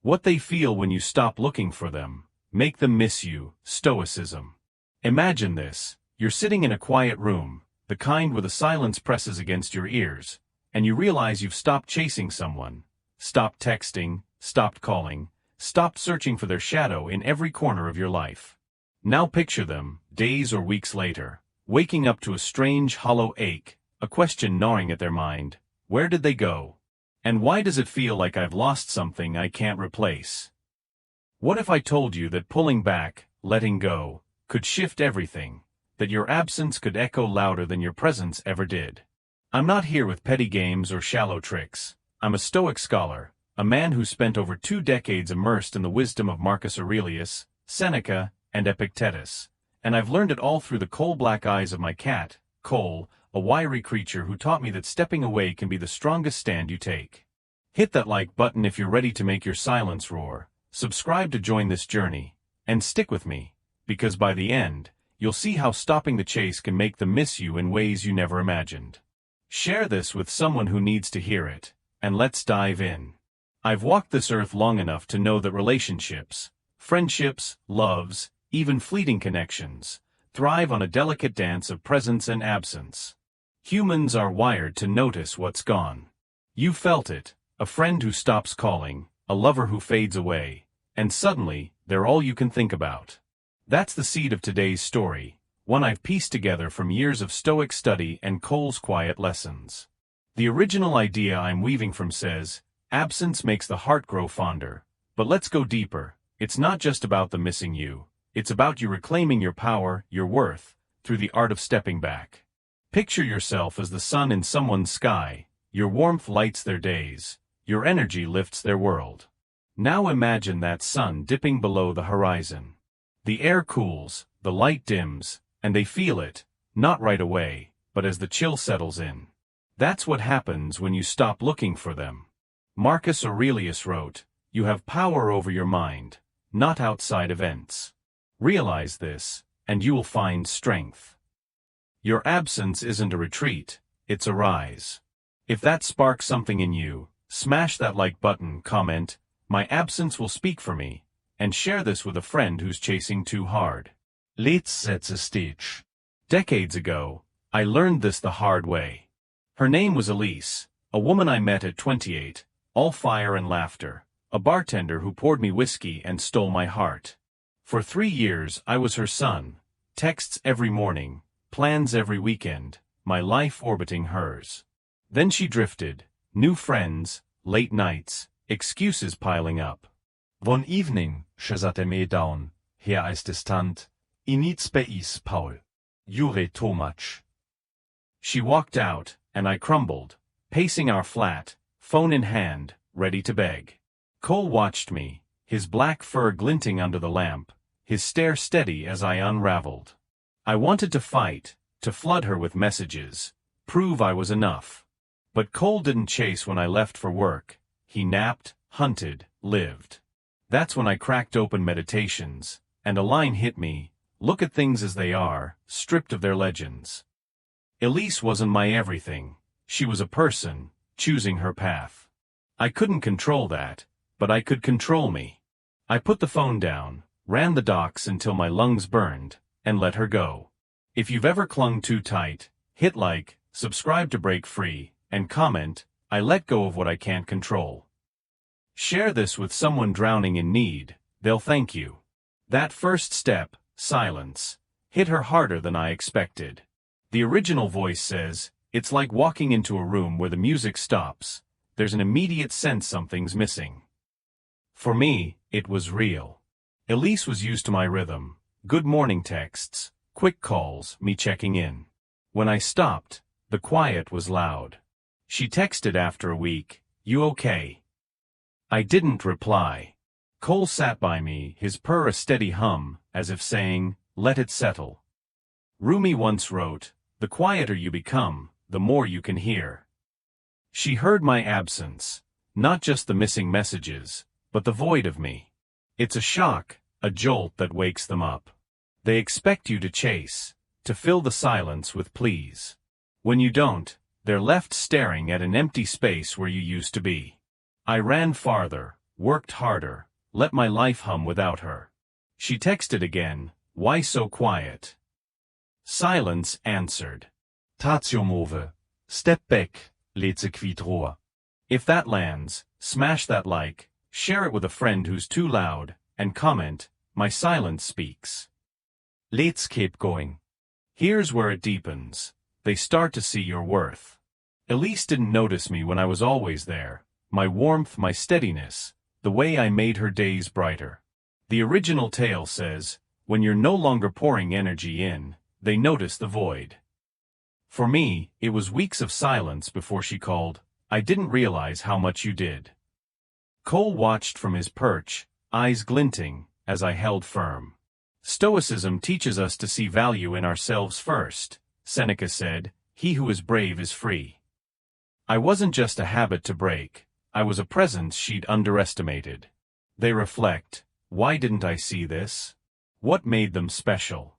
What they feel when you stop looking for them. Make them miss you. Stoicism. Imagine this. You're sitting in a quiet room, the kind where the silence presses against your ears, and you realize you've stopped chasing someone, stopped texting, stopped calling, stopped searching for their shadow in every corner of your life. Now picture them, days or weeks later, waking up to a strange hollow ache, a question gnawing at their mind. Where did they go? And why does it feel like I've lost something I can't replace? What if I told you that pulling back, letting go, could shift everything, that your absence could echo louder than your presence ever did? I'm not here with petty games or shallow tricks. I'm a Stoic scholar, a man who spent over 2 decades immersed in the wisdom of Marcus Aurelius, Seneca, and Epictetus, and I've learned it all through the coal-black eyes of my cat, Cole, a wiry creature who taught me that stepping away can be the strongest stand you take. Hit that like button if you're ready to make your silence roar, subscribe to join this journey, and stick with me, because by the end, you'll see how stopping the chase can make them miss you in ways you never imagined. Share this with someone who needs to hear it, and let's dive in. I've walked this earth long enough to know that relationships, friendships, loves, even fleeting connections, thrive on a delicate dance of presence and absence. Humans are wired to notice what's gone. You felt it, a friend who stops calling, a lover who fades away, and suddenly, they're all you can think about. That's the seed of today's story, one I've pieced together from years of Stoic study and Cole's quiet lessons. The original idea I'm weaving from says, absence makes the heart grow fonder. But let's go deeper. It's not just about the missing you. It's about you reclaiming your power, your worth, through the art of stepping back. Picture yourself as the sun in someone's sky. Your warmth lights their days. Your energy lifts their world. Now imagine that sun dipping below the horizon. The air cools, the light dims, and they feel it, not right away, but as the chill settles in. That's what happens when you stop looking for them. Marcus Aurelius wrote, "You have power over your mind, not outside events. Realize this, and you will find strength." Your absence isn't a retreat, it's a rise. If that sparks something in you, smash that like button, comment, "My absence will speak for me," and share this with a friend who's chasing too hard. Let's set the stage. Decades ago, I learned this the hard way. Her name was Elise, a woman I met at 28, all fire and laughter, a bartender who poured me whiskey and stole my heart. For 3 years I was her son, texts every morning, plans every weekend, my life orbiting hers. Then she drifted, new friends, late nights, excuses piling up. One evening, she sat me down, her eyes distant, I need space, Paul. You're too much. She walked out, and I crumbled, pacing our flat, phone in hand, ready to beg. Cole watched me, his black fur glinting under the lamp, his stare steady as I unraveled. I wanted to fight, to flood her with messages, prove I was enough. But Cole didn't chase when I left for work. He napped, hunted, lived. That's when I cracked open Meditations, and a line hit me, look at things as they are, stripped of their legends. Elise wasn't my everything. She was a person, choosing her path. I couldn't control that, but I could control me. I put the phone down, ran the docs until my lungs burned, and let her go. If you've ever clung too tight, hit like, subscribe to break free, and comment, I let go of what I can't control. Share this with someone drowning in need, they'll thank you. That first step, silence, hit her harder than I expected. The original voice says, it's like walking into a room where the music stops. There's an immediate sense something's missing. For me, it was real. Elise was used to my rhythm, good morning texts, quick calls, me checking in. When I stopped, the quiet was loud. She texted after a week, "You okay?" I didn't reply. Cole sat by me, his purr a steady hum, as if saying, let it settle. Rumi once wrote, the quieter you become, the more you can hear. She heard my absence, not just the missing messages, but the void of me. It's a shock, a jolt that wakes them up. They expect you to chase, to fill the silence with pleas. When you don't, they're left staring at an empty space where you used to be. I ran farther, worked harder, let my life hum without her. She texted again, why so quiet? Silence answered. Tatio move. Step back, leze quid rohr. If that lands, smash that like, share it with a friend who's too loud, and comment, my silence speaks. Let's keep going. Here's where it deepens. They start to see your worth. Elise didn't notice me when I was always there, my warmth, my steadiness, the way I made her days brighter. The original tale says, when you're no longer pouring energy in, they notice the void. For me, it was weeks of silence before she called, I didn't realize how much you did. Cole watched from his perch, eyes glinting, as I held firm. Stoicism teaches us to see value in ourselves first. Seneca said, he who is brave is free. I wasn't just a habit to break, I was a presence she'd underestimated. They reflect, why didn't I see this? What made them special?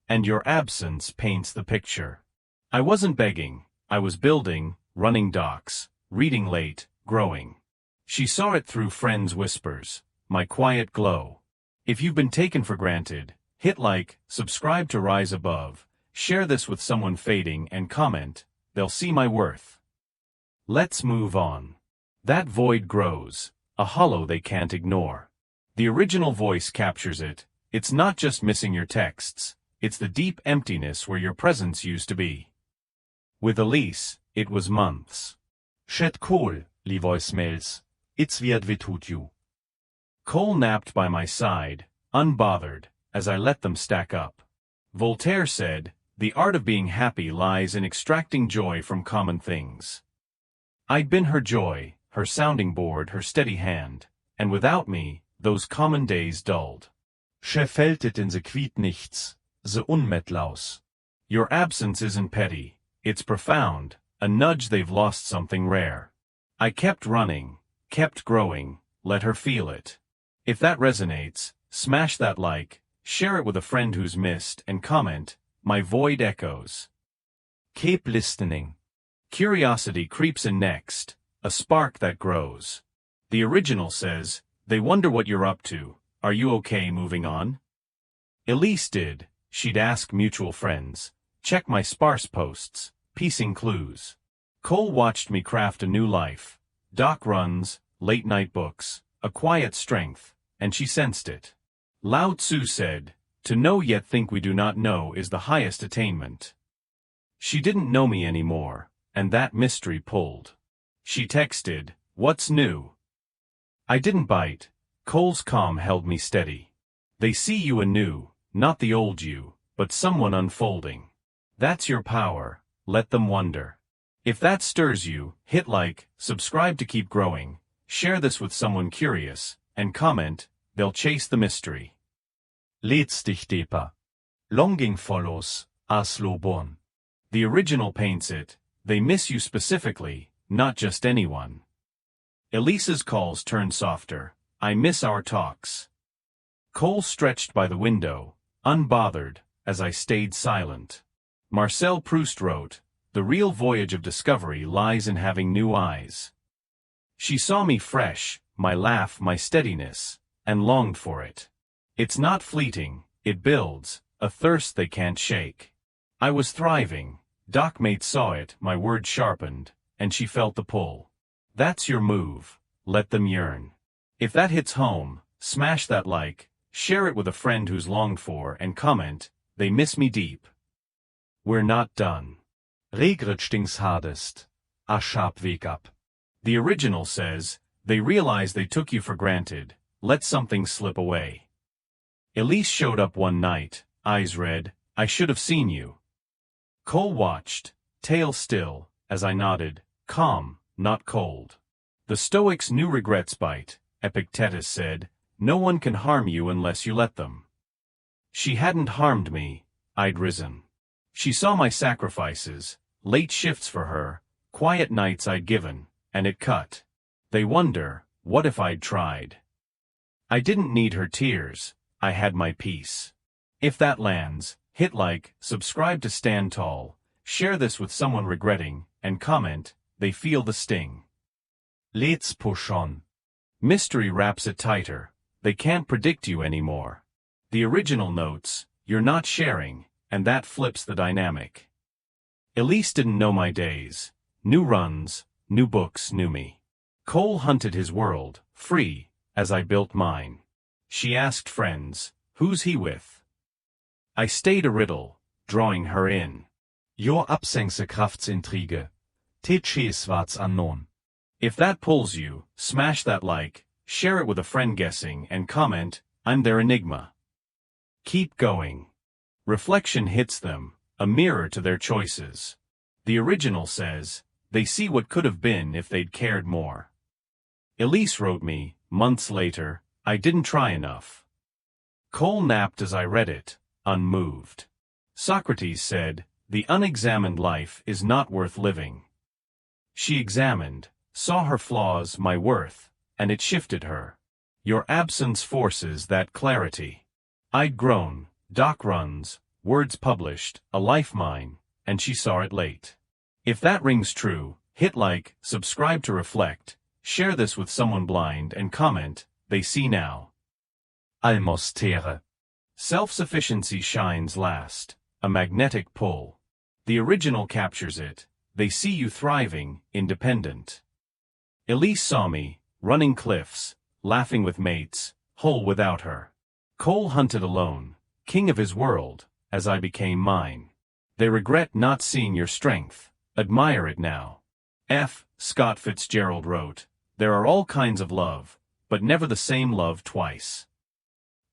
And your absence paints the picture. I wasn't begging, I was building, running docks, reading late, growing. She saw it through friends' whispers, my quiet glow. If you've been taken for granted, hit like, subscribe to Rise Above, share this with someone fading and comment, they'll see my worth. Let's move on. That void grows, a hollow they can't ignore. The original voice captures it, it's not just missing your texts, it's the deep emptiness where your presence used to be. With Elise, it was months. Chat Cole, li voicemails. It's weird we tut you. Cole napped by my side, unbothered, as I let them stack up. Voltaire said, the art of being happy lies in extracting joy from common things. I'd been her joy, her sounding board, her steady hand, and without me, those common days dulled. She felt it in the quid nichts, the unmetlaus. Your absence isn't petty, it's profound, a nudge they've lost something rare. I kept running, kept growing, let her feel it. If that resonates, smash that like, share it with a friend who's missed, and comment, my void echoes. Keep listening. Curiosity creeps in next, a spark that grows. The original says, they wonder what you're up to, are you okay moving on? Elise did, she'd ask mutual friends, check my sparse posts, piecing clues. Cole watched me craft a new life, dock runs, late-night books, a quiet strength, and she sensed it. Lao Tzu said, to know yet think we do not know is the highest attainment. She didn't know me anymore, and that mystery pulled. She texted, what's new? I didn't bite. Cole's calm held me steady. They see you anew, not the old you, but someone unfolding. That's your power, let them wonder. If that stirs you, hit like, subscribe to keep growing, share this with someone curious, and comment, they'll chase the mystery. Let's dich deeper. Longing follows, as slow born. The original paints it, they miss you specifically, not just anyone. Elisa's calls turned softer, I miss our talks. Cole stretched by the window, unbothered, as I stayed silent. Marcel Proust wrote, the real voyage of discovery lies in having new eyes. She saw me fresh, my laugh, my steadiness, and longed for it. It's not fleeting, it builds, a thirst they can't shake. I was thriving, Dockmate saw it, my words sharpened, and she felt the pull. That's your move, let them yearn. If that hits home, smash that like, share it with a friend who's longed for, and comment, they miss me deep. We're not done. Regret stings hardest. A sharp wake up. The original says, they realize they took you for granted, let something slip away. Elise showed up one night, eyes red, I should have seen you. Cole watched, tail still, as I nodded, calm, not cold. The Stoics knew regrets bite, Epictetus said, no one can harm you unless you let them. She hadn't harmed me, I'd risen. She saw my sacrifices, late shifts for her, quiet nights I'd given, and it cut. They wonder, what if I'd tried? I didn't need her tears, I had my peace. If that lands, hit like, subscribe to Stand Tall, share this with someone regretting, and comment, they feel the sting. Let's push on. Mystery wraps it tighter. They can't predict you anymore. The original notes, you're not sharing, and that flips the dynamic. Elise didn't know my days. New runs, new books knew me. Cole hunted his world, free, as I built mine. She asked friends, who's he with? I stayed a riddle, drawing her in. Your absence Kraftsintrige. Teches warts unknown. If that pulls you, smash that like, share it with a friend guessing, and comment, I'm their enigma. Keep going. Reflection hits them, a mirror to their choices. The original says, they see what could have been if they'd cared more. Elise wrote me, months later, I didn't try enough. Cole napped as I read it, unmoved. Socrates said, the unexamined life is not worth living. She examined, saw her flaws, my worth, and it shifted her. Your absence forces that clarity. I'd grown, doc runs, words published, a life mine, and she saw it late. If that rings true, hit like, subscribe to reflect, share this with someone blind and comment, they see now. Almostere. Self-sufficiency shines last, a magnetic pull. The original captures it, they see you thriving, independent. Elise saw me, running cliffs, laughing with mates, whole without her. Cole hunted alone, king of his world, as I became mine. They regret not seeing your strength, admire it now. F. Scott Fitzgerald wrote, there are all kinds of love, but never the same love twice.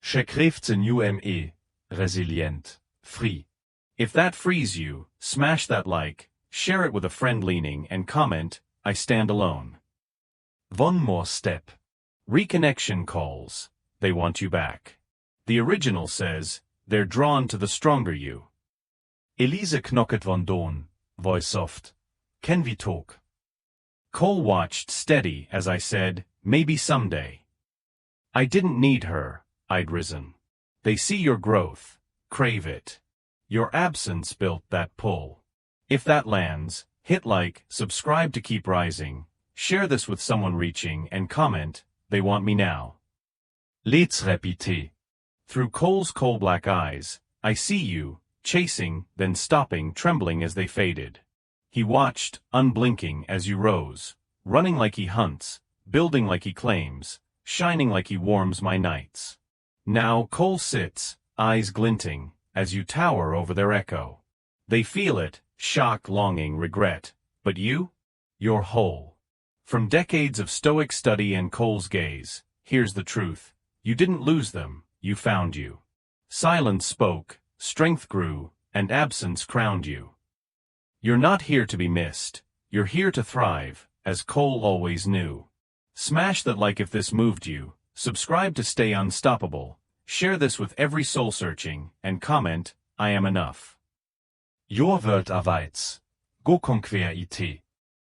Schekräften UME, resilient, free. If that frees you, smash that like, share it with a friend leaning and comment, I stand alone. One more step. Reconnection calls, they want you back. The original says, they're drawn to the stronger you. Elise knocket von Dohn, voice soft. Can we talk? Cole watched steady as I said, maybe someday. I didn't need her, I'd risen. They see your growth, crave it. Your absence built that pull. If that lands, hit like, subscribe to keep rising, share this with someone reaching and comment, they want me now. Let's repeat. Through Cole's coal-black eyes, I see you, chasing, then stopping, trembling as they faded. He watched, unblinking as you rose, running like he hunts, building like he claims, shining like he warms my nights. Now Cole sits, eyes glinting, as you tower over their echo. They feel it, shock, longing, regret, but you? You're whole. From decades of Stoic study and Cole's gaze, here's the truth. You didn't lose them, you found you. Silence spoke, strength grew, and absence crowned you. You're not here to be missed, you're here to thrive, as Cole always knew. Smash that like if this moved you, subscribe to stay unstoppable, share this with every soul searching, and comment, I am enough. Your world awaits. Go conquer it.